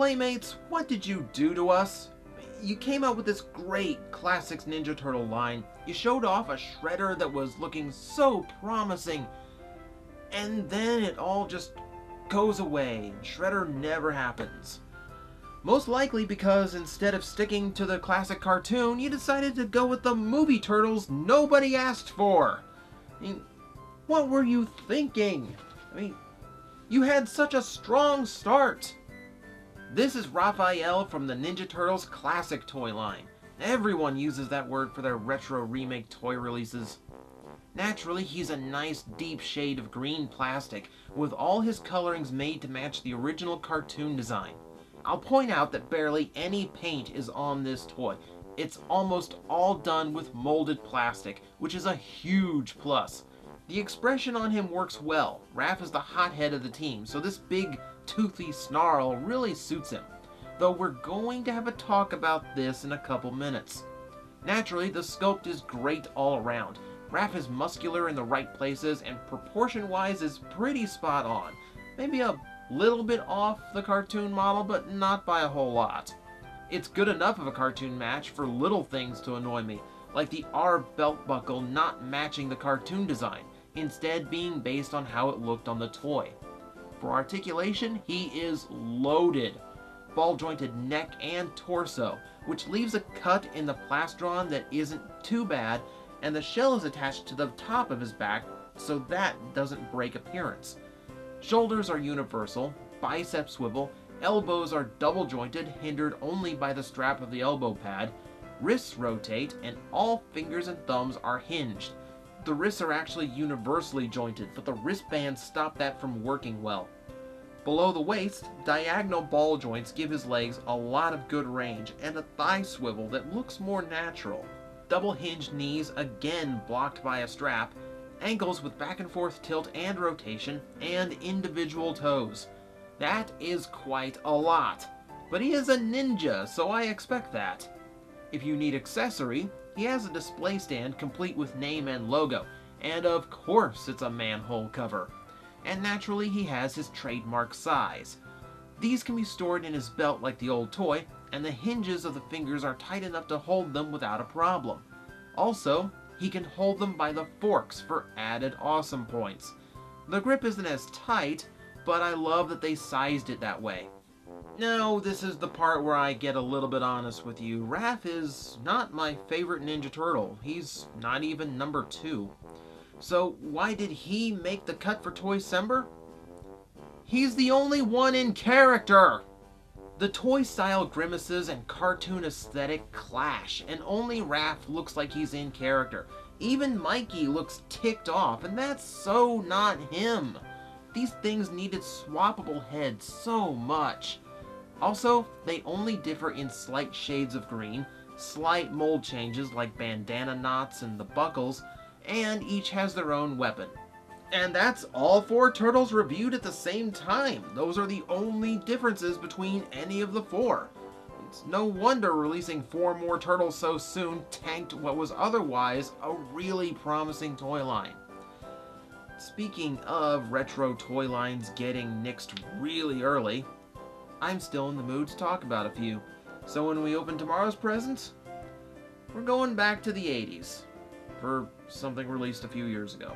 Playmates, what did you do to us? You came out with this great Classics Ninja Turtle line. You showed off a shredder that was looking so promising. And then it all just goes away, and Shredder never happens. Most likely because instead of sticking to the classic cartoon, you decided to go with the movie Turtles nobody asked for. I mean, what were you thinking? I mean, you had such a strong start. This is Raphael from the Ninja Turtles classic toy line. Everyone uses that word for their retro remake toy releases. Naturally, he's a nice deep shade of green plastic, with all his colorings made to match the original cartoon design. I'll point out that barely any paint is on this toy. It's almost all done with molded plastic, which is a huge plus. The expression on him works well. Raph is the hothead of the team, so this big, toothy snarl really suits him. Though we're going to have a talk about this in a couple minutes. Naturally, the sculpt is great all around. Raph is muscular in the right places and proportion-wise is pretty spot on. Maybe a little bit off the cartoon model, but not by a whole lot. It's good enough of a cartoon match for little things to annoy me, like the R belt buckle not matching the cartoon design, instead being based on how it looked on the toy. For articulation, he is loaded. Ball-jointed neck and torso, which leaves a cut in the plastron that isn't too bad, and the shell is attached to the top of his back so that doesn't break appearance. Shoulders are universal, biceps swivel, elbows are double jointed, hindered only by the strap of the elbow pad, wrists rotate, and all fingers and thumbs are hinged. The wrists are actually universally jointed, but the wristbands stop that from working well. Below the waist, diagonal ball joints give his legs a lot of good range and a thigh swivel that looks more natural. Double hinged knees again blocked by a strap, ankles with back and forth tilt and rotation, and individual toes. That is quite a lot. But he is a ninja, so I expect that. If you need accessory, he has a display stand complete with name and logo, and of course it's a manhole cover. And naturally he has his trademark size. These can be stored in his belt like the old toy, and the hinges of the fingers are tight enough to hold them without a problem. Also, he can hold them by the forks for added awesome points. The grip isn't as tight, but I love that they sized it that way. Now, this is the part where I get a little bit honest with you. Raph is not my favorite Ninja Turtle. He's not even number 2. So why did he make the cut for Toycember? He's the only one in character! The toy-style grimaces and cartoon aesthetic clash, and only Raph looks like he's in character. Even Mikey looks ticked off, and that's so not him. These things needed swappable heads so much. Also, they only differ in slight shades of green, slight mold changes like bandana knots and the buckles, and each has their own weapon. And that's all 4 turtles reviewed at the same time. Those are the only differences between any of the 4. It's no wonder releasing 4 more turtles so soon tanked what was otherwise a really promising toy line. Speaking of retro toy lines getting nixed really early, I'm still in the mood to talk about a few. So when we open tomorrow's presents, we're going back to the 80s for something released a few years ago.